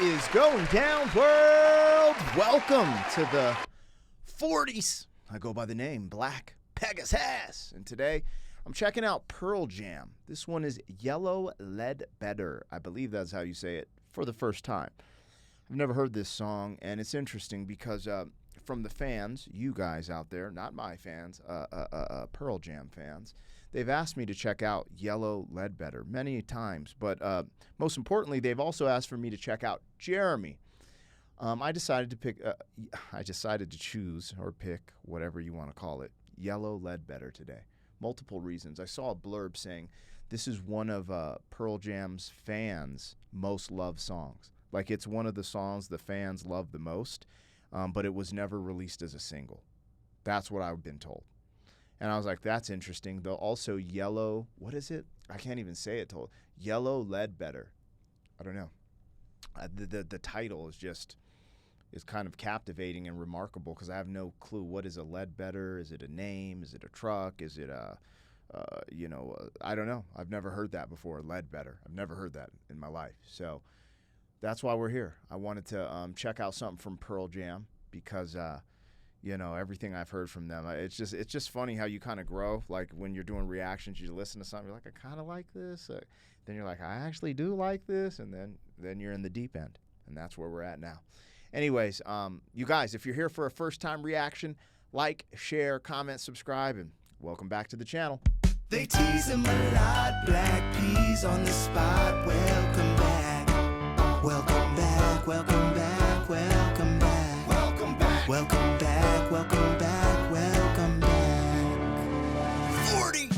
is going down, world? Welcome to the 40s. I go by the name Black Pegasus, and today I'm checking out Pearl Jam. This one is Yellow Ledbetter. I believe that's how you say it for the first time. I've never heard this song, and it's interesting because from the fans, you guys out there, not my fans, Pearl Jam fans, they've asked me to check out Yellow Ledbetter many times, but most importantly, they've also asked for me to check out Jeremy. I decided to choose or pick, whatever you want to call it, Yellow Ledbetter today. Multiple reasons. I saw a blurb saying this is one of Pearl Jam's fans' most loved songs. Like, it's one of the songs the fans love the most, but it was never released as a single. That's what I've been told. And I was like, that's interesting. Though also Yellow, what is it? I can't even say it. Yellow Ledbetter. I don't know. The title is kind of captivating and remarkable because I have no clue. What is a Ledbetter? Is it a name? Is it a truck? Is it I don't know. I've never heard that before, Ledbetter. I've never heard that in my life. So that's why we're here. I wanted to check out something from Pearl Jam because everything I've heard from them. It's just funny how you kind of grow. Like when you're doing reactions, you listen to something, you're like, I kind of like this. Then you're like, I actually do like this. And then you're in the deep end. And that's where we're at now. Anyways, you guys, if you're here for a first-time reaction, like, share, comment, subscribe, and welcome back to the channel. They tease him a lot, black peas on the spot. Welcome back, welcome back, welcome back, welcome back, welcome back, welcome back, welcome back, welcome back. 40.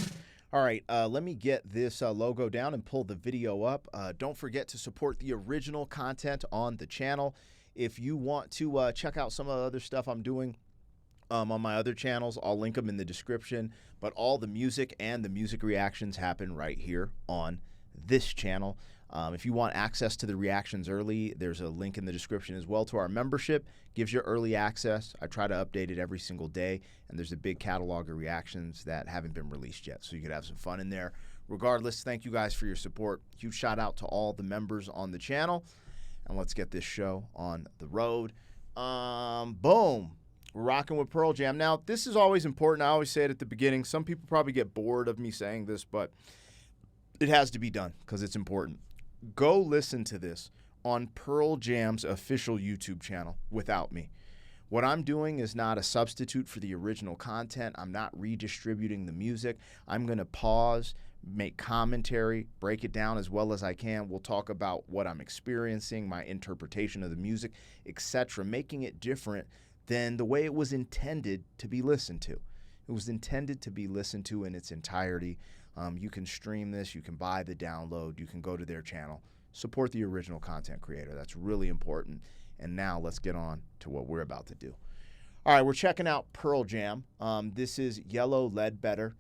All right, let me get this logo down and pull the video up. Don't forget to support the original content on the channel. If you want to check out some of the other stuff I'm doing on my other channels, I'll link them in the description. But all the music and the music reactions happen right here on this channel. If you want access to the reactions early, there's a link in the description as well to our membership. Gives you early access. I try to update it every single day, and there's a big catalog of reactions that haven't been released yet, so you could have some fun in there. Regardless, thank you guys for your support. Huge shout out to all the members on the channel, and let's get this show on the road. Boom. We're rocking with Pearl Jam. Now, this is always important. I always say it at the beginning. Some people probably get bored of me saying this, but it has to be done because it's important. Go listen to this on Pearl Jam's official YouTube channel without me. What I'm doing is not a substitute for the original content. I'm not redistributing the music. I'm going to pause, make commentary, break it down as well as I can. We'll talk about what I'm experiencing, my interpretation of the music, etc., making it different than the way it was intended to be listened to. It was intended to be listened to in its entirety. You can stream this. You can buy the download. You can go to their channel. Support the original content creator. That's really important. And now let's get on to what we're about to do. All right, we're checking out Pearl Jam. This is Yellow Ledbetter.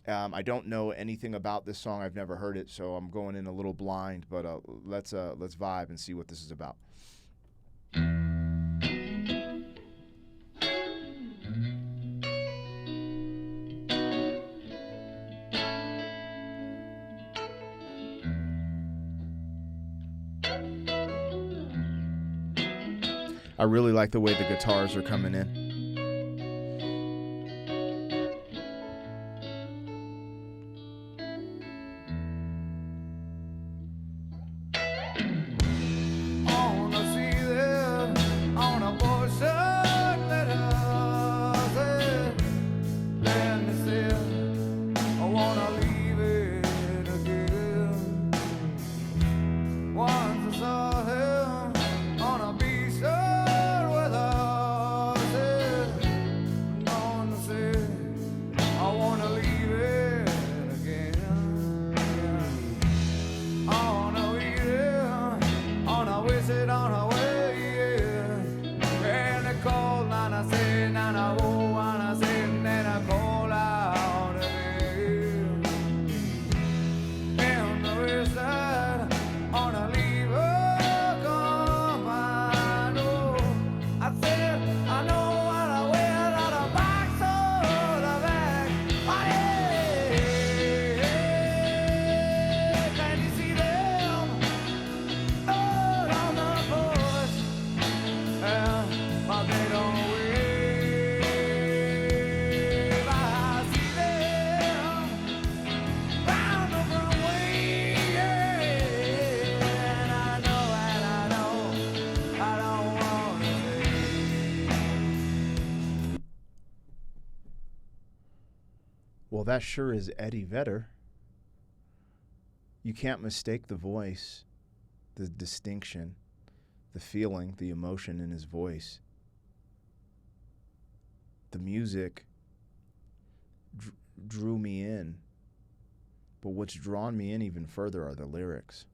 I don't know anything about this song. I've never heard it, so I'm going in a little blind. But let's vibe and see what this is about. I really like the way the guitars are coming in. Well, that sure is Eddie Vedder. You can't mistake the voice, the distinction, the feeling, the emotion in his voice. The music drew me in, but what's drawn me in even further are the lyrics.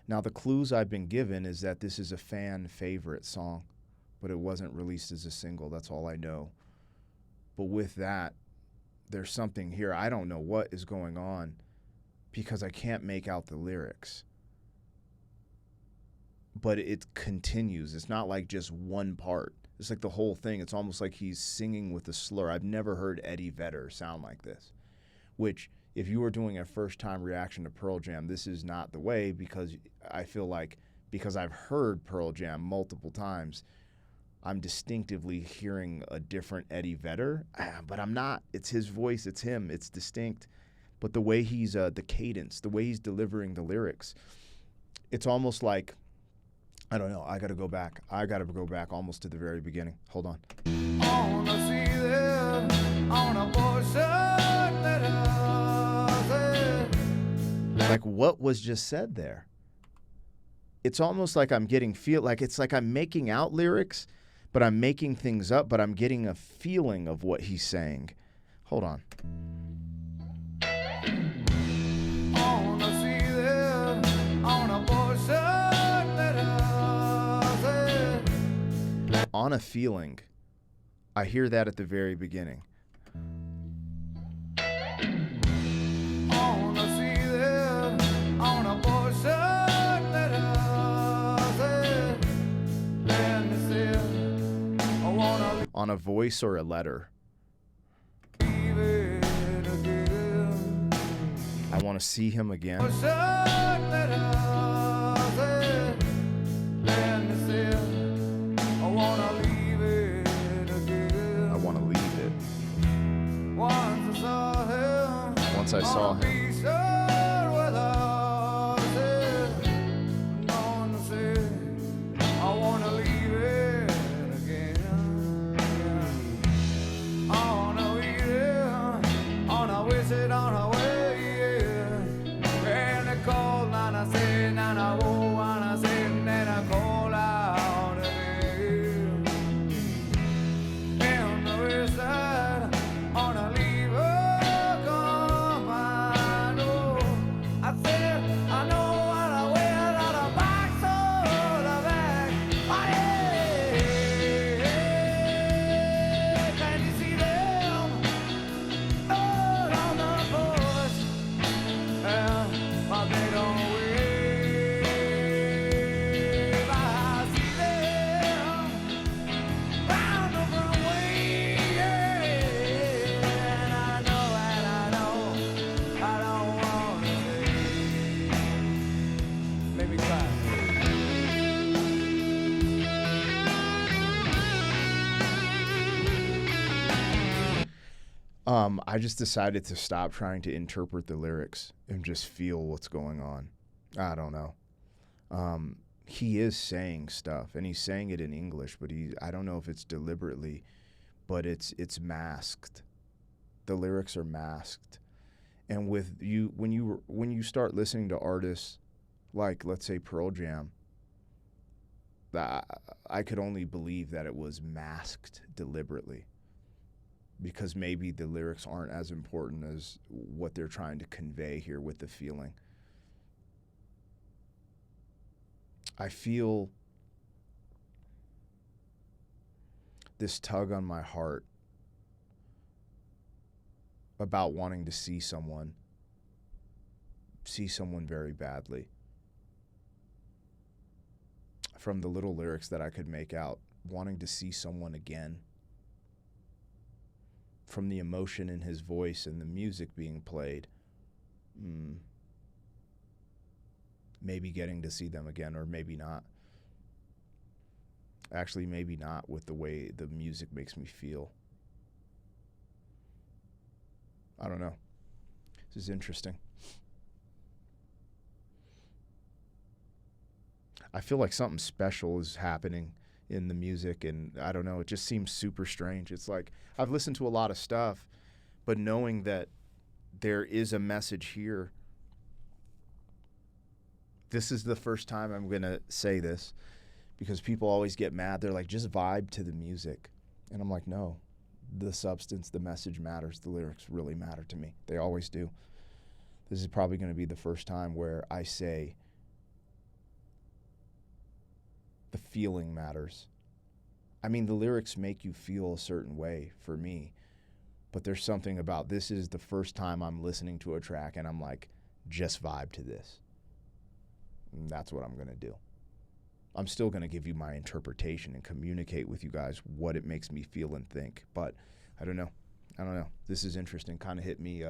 Now, the clues I've been given is that this is a fan favorite song, but it wasn't released as a single. That's all I know. But with that, there's something here. I don't know what is going on because I can't make out the lyrics. But it continues. It's not like just one part. It's like the whole thing. It's almost like he's singing with a slur. I've never heard Eddie Vedder sound like this, which if you were doing a first-time reaction to Pearl Jam, this is not the way, because I feel like because I've heard Pearl Jam multiple times, I'm distinctively hearing a different Eddie Vedder, but I'm not. It's his voice. It's him. It's distinct. But the way he's, the cadence, the way he's delivering the lyrics, it's almost like, I don't know. I got to go back. Almost to the very beginning. Hold on. Like, what was just said there? It's almost like I'm getting it's like I'm making out lyrics, but I'm making things up, but I'm getting a feeling of what he's saying. Hold on. On a feeling. I hear that at the very beginning. On a voice or a letter. I want to see him again. I want to leave it. Once I saw him. I just decided to stop trying to interpret the lyrics and just feel what's going on. I don't know. He is saying stuff, and he's saying it in English, but I don't know if it's deliberately, but it's masked. The lyrics are masked. And with you, when you start listening to artists like, let's say, Pearl Jam, I could only believe that it was masked deliberately, because maybe the lyrics aren't as important as what they're trying to convey here with the feeling. I feel this tug on my heart about wanting to see someone very badly. From the little lyrics that I could make out, wanting to see someone again. From the emotion in his voice and the music being played, maybe getting to see them again, or maybe not. Actually, maybe not, with the way the music makes me feel. I don't know. This is interesting. I feel like something special is happening in the music, and I don't know, it just seems super strange. It's like I've listened to a lot of stuff, but knowing that there is a message here, this is the first time I'm going to say this, because people always get mad. They're like, just vibe to the music. And I'm like, no, the substance, the message matters. The lyrics really matter to me. They always do. This is probably going to be the first time where I say the feeling matters. I mean, the lyrics make you feel a certain way for me, but there's something about, this is the first time I'm listening to a track and I'm like, just vibe to this. And that's what I'm going to do. I'm still going to give you my interpretation and communicate with you guys what it makes me feel and think. But I don't know. This is interesting. Kind of hit me,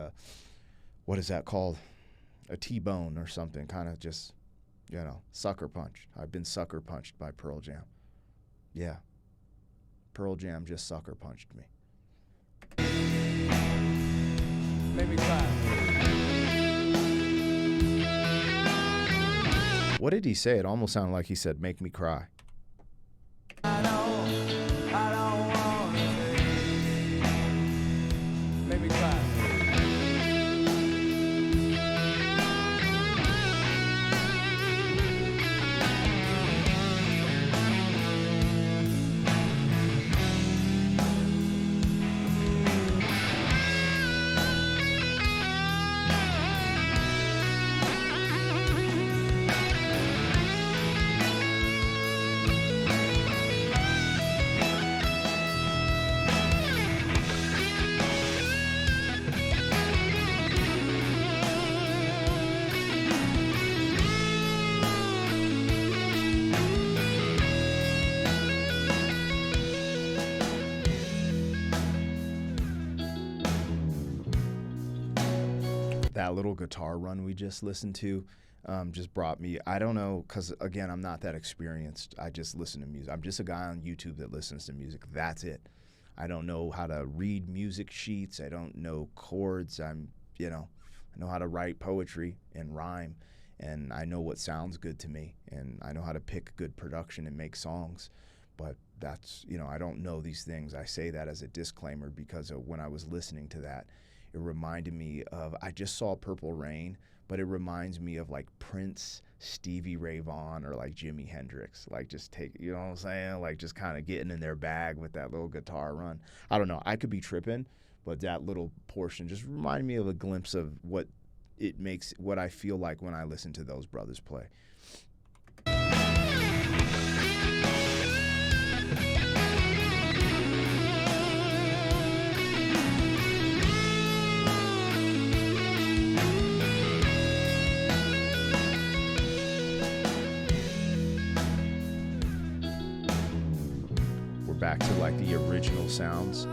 what is that called? A T-bone or something. Kind of just, sucker punched. I've been sucker punched by Pearl Jam. Yeah. Pearl Jam just sucker punched me. Made me cry. What did he say? It almost sounded like he said, make me cry. I don't want to made me cry. That little guitar run we just listened to just brought me, I don't know, because again, I'm not that experienced. I just listen to music. I'm just a guy on YouTube that listens to music. That's it. I don't know how to read music sheets. I don't know chords. I know how to write poetry and rhyme, and I know what sounds good to me, and I know how to pick good production and make songs. But that's, I don't know these things. I say that as a disclaimer because when I was listening to that, it reminded me of, I just saw Purple Rain, but it reminds me of like Prince, Stevie Ray Vaughan, or like Jimi Hendrix. Like just take, you know what I'm saying? Like just kind of getting in their bag with that little guitar run. I don't know. I could be tripping, but that little portion just reminded me of a glimpse of what I feel like when I listen to those brothers play. Back to like the original sounds.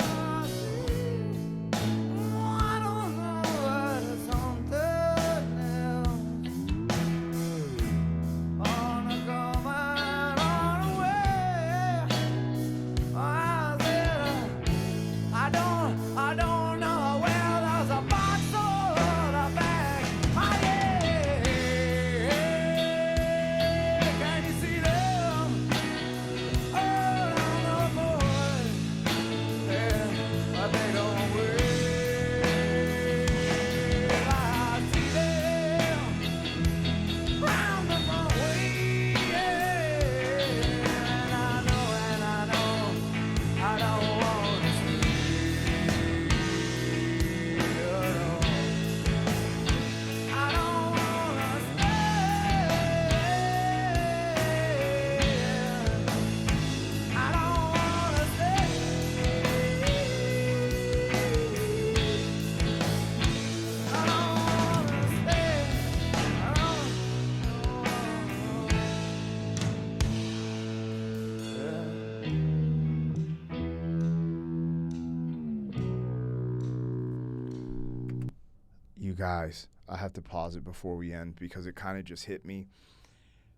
You guys, I have to pause it before we end because it kind of just hit me.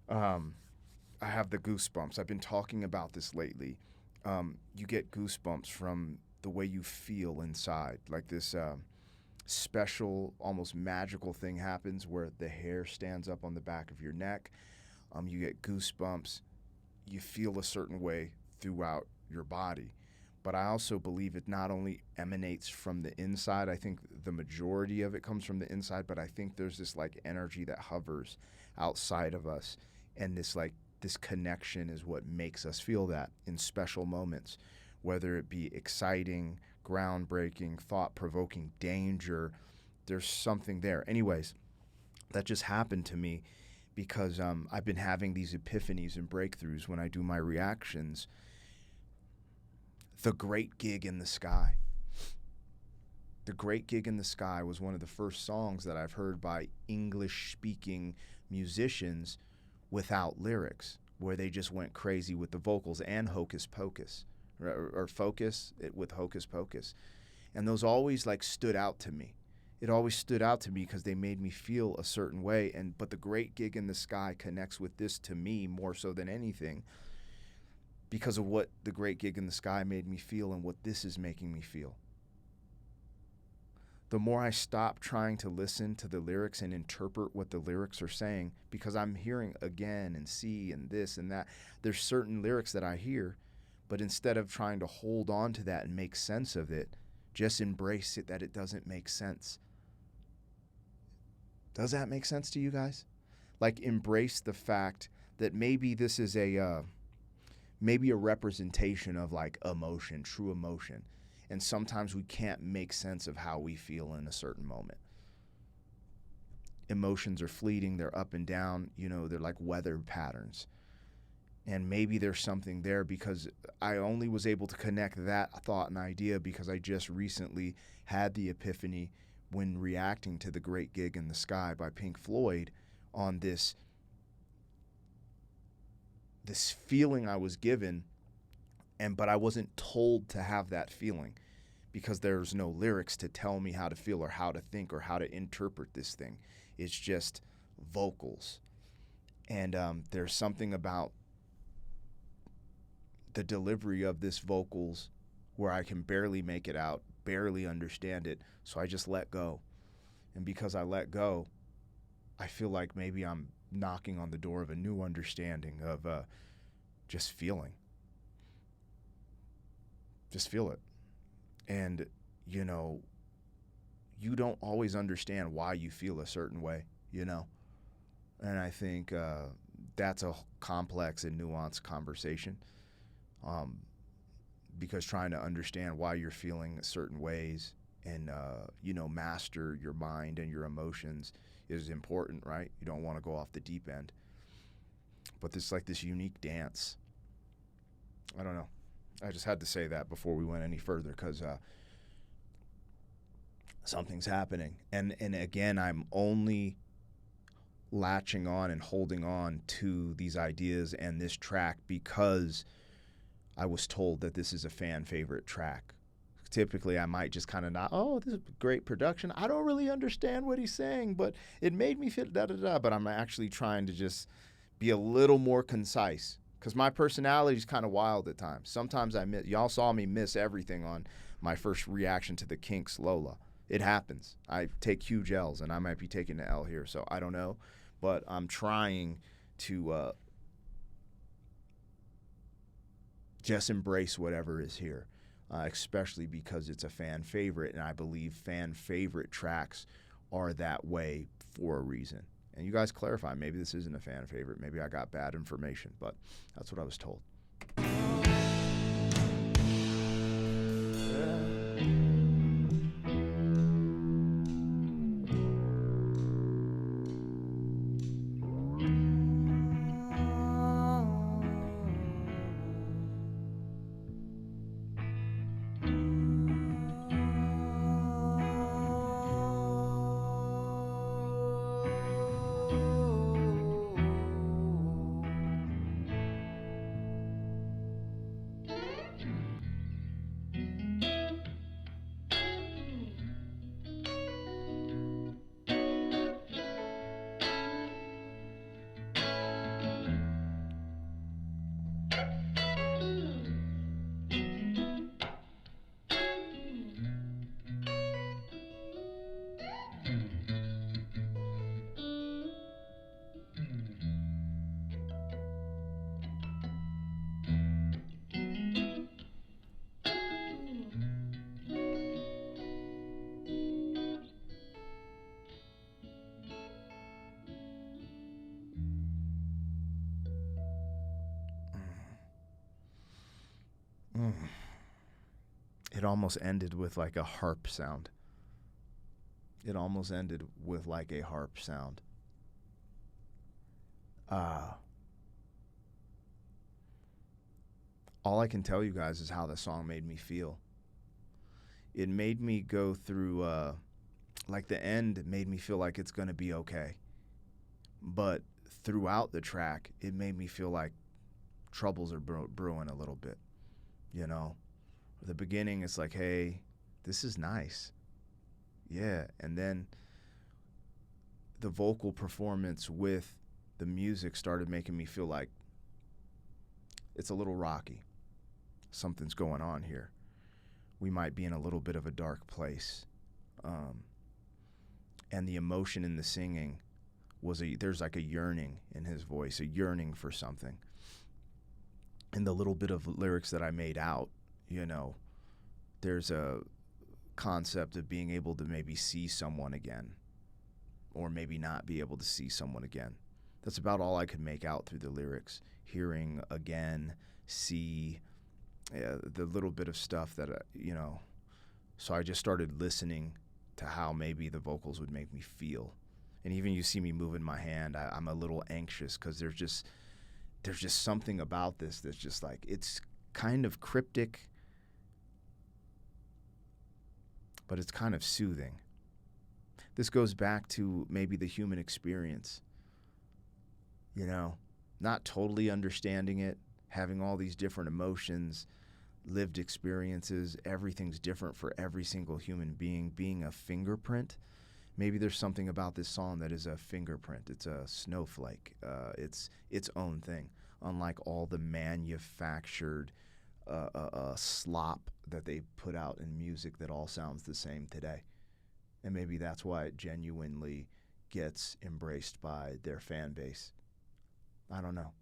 I have the goosebumps. I've been talking about this lately. You get goosebumps from the way you feel inside. Like this special, almost magical thing happens where the hair stands up on the back of your neck. You get goosebumps. You feel a certain way throughout your body. But I also believe it not only emanates from the inside, I think the majority of it comes from the inside, but I think there's this like energy that hovers outside of us. And this connection is what makes us feel that in special moments, whether it be exciting, groundbreaking, thought-provoking, danger, there's something there. Anyways, that just happened to me because I've been having these epiphanies and breakthroughs when I do my reactions. The Great Gig in the Sky. The Great Gig in the Sky was one of the first songs that I've heard by English-speaking musicians without lyrics, where they just went crazy with the vocals and Hocus Pocus, or Focus it with Hocus Pocus. And those always like stood out to me. It always stood out to me because they made me feel a certain way. But the Great Gig in the Sky connects with this to me more so than anything, because of what the Great Gig in the Sky made me feel and what this is making me feel. The more I stop trying to listen to the lyrics and interpret what the lyrics are saying, because I'm hearing again and see and this and that, there's certain lyrics that I hear, but instead of trying to hold on to that and make sense of it, just embrace it that it doesn't make sense. Does that make sense to you guys? Like, embrace the fact that maybe this is maybe a representation of like emotion, true emotion. And sometimes we can't make sense of how we feel in a certain moment. Emotions are fleeting, they're up and down, they're like weather patterns. And maybe there's something there, because I only was able to connect that thought and idea because I just recently had the epiphany when reacting to The Great Gig in the Sky by Pink Floyd on this feeling I was given, but I wasn't told to have that feeling because there's no lyrics to tell me how to feel or how to think or how to interpret this thing. It's just vocals. And there's something about the delivery of this vocals where I can barely make it out, barely understand it, so I just let go. And because I let go, I feel like maybe I'm knocking on the door of a new understanding of just feeling. Just feel it. And, you don't always understand why you feel a certain way, And I think that's a complex and nuanced conversation, because trying to understand why you're feeling certain ways and, master your mind and your emotions is important, right? You don't want to go off the deep end. But this unique dance. I don't know. I just had to say that before we went any further, because something's happening. And again, I'm only latching on and holding on to these ideas and this track because I was told that this is a fan favorite track. Typically, I might just kind of not, this is great production. I don't really understand what he's saying, but it made me feel da-da-da. But I'm actually trying to just be a little more concise, because my personality is kind of wild at times. Sometimes y'all saw me miss everything on my first reaction to the Kinks' Lola. It happens. I take huge L's, and I might be taking the L here, so I don't know. But I'm trying to just embrace whatever is here, especially because it's a fan favorite, and I believe fan favorite tracks are that way for a reason. And you guys clarify, maybe this isn't a fan favorite. Maybe I got bad information, but that's what I was told. It almost ended with like a harp sound. It almost ended with like a harp sound. All I can tell you guys is how the song made me feel. It made me go through, like the end made me feel like it's going to be okay. But throughout the track, it made me feel like troubles are brewing a little bit. You know, at the beginning, it's like, hey, this is nice. Yeah. And then the vocal performance with the music started making me feel like it's a little rocky. Something's going on here. We might be in a little bit of a dark place. And the emotion in the singing was there's like a yearning in his voice, a yearning for something. And the little bit of lyrics that I made out, you know, there's a concept of being able to maybe see someone again, or maybe not be able to see someone again. That's about all I could make out through the lyrics. Hearing again, see, the little bit of stuff that, you know. So I just started listening to how maybe the vocals would make me feel. And even you see me moving my hand, I'm a little anxious because there's just something about this that's just like, it's kind of cryptic, but it's kind of soothing. This goes back to maybe the human experience, you know, not totally understanding it, having all these different emotions, lived experiences, everything's different for every single human being a fingerprint. Maybe there's something about this song that is a fingerprint. It's a snowflake. It's its own thing, unlike all the manufactured slop that they put out in music that all sounds the same today. And maybe that's why it genuinely gets embraced by their fan base. I don't know.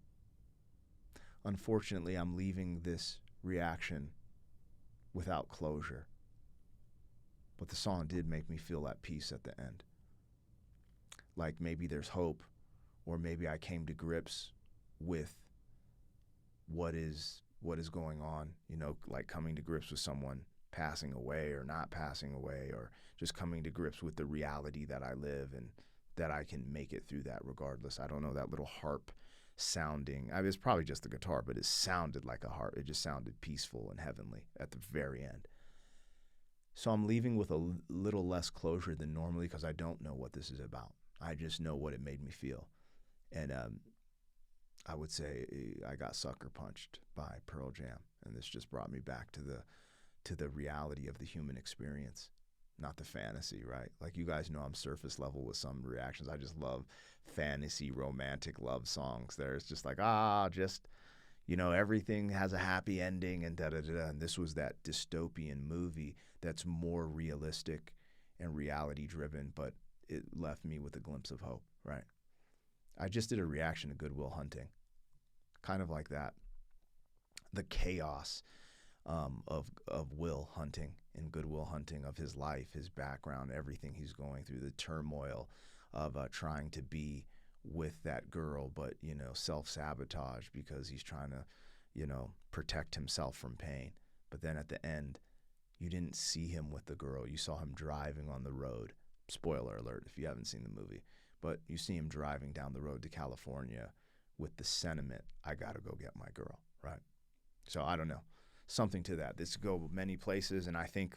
Unfortunately, I'm leaving this reaction without closure. But the song did make me feel at peace at the end. Like maybe there's hope, or maybe I came to grips with what is going on, you know, like coming to grips with someone passing away or not passing away, or just coming to grips with the reality that I live and that I can make it through that regardless. I don't know, that little harp sounding, I mean, it's probably just the guitar, but it sounded like a harp. It just sounded peaceful and heavenly at the very end. So I'm leaving with a little less closure than normally because I don't know what this is about. I just know what it made me feel. And I would say I got sucker punched by Pearl Jam, and this just brought me back to the reality of the human experience, not the fantasy, right? Like, you guys know I'm surface level with some reactions. I just love fantasy, romantic love songs. There's just like, just, you know, everything has a happy ending and da-da-da-da. And this was that dystopian movie that's more realistic and reality-driven, but it left me with a glimpse of hope, right? I just did a reaction to Good Will Hunting, kind of like that. The chaos of Will Hunting and Good Will Hunting, of his life, his background, everything he's going through, the turmoil of trying to be with that girl, but, you know, self-sabotage because he's trying to, you know, protect himself from pain. But then at the end, you didn't see him with the girl. You saw him driving on the road. Spoiler alert if you haven't seen the movie. But you see him driving down the road to California with the sentiment, I gotta go get my girl, right? So I don't know. Something to that. This could go many places, and I think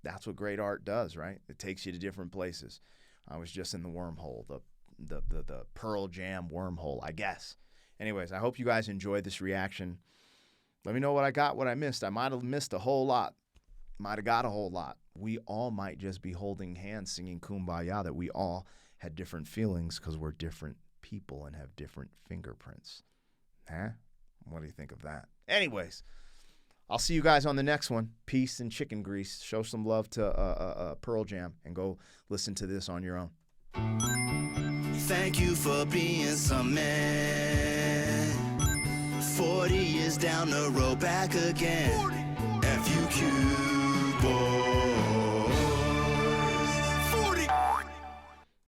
that's what great art does, right? It takes you to different places. I was just in the wormhole, the Pearl Jam wormhole, I guess. Anyways, I hope you guys enjoyed this reaction. Let me know what I got, what I missed. I might have missed a whole lot. Might have got a whole lot. We all might just be holding hands singing Kumbaya, that we all had different feelings because we're different people and have different fingerprints. Huh? What do you think of that? Anyways, I'll see you guys on the next one. Peace and chicken grease. Show some love to Pearl Jam and go listen to this on your own. Thank you for being some man. 40 years down the road, back again. FUQ, boy.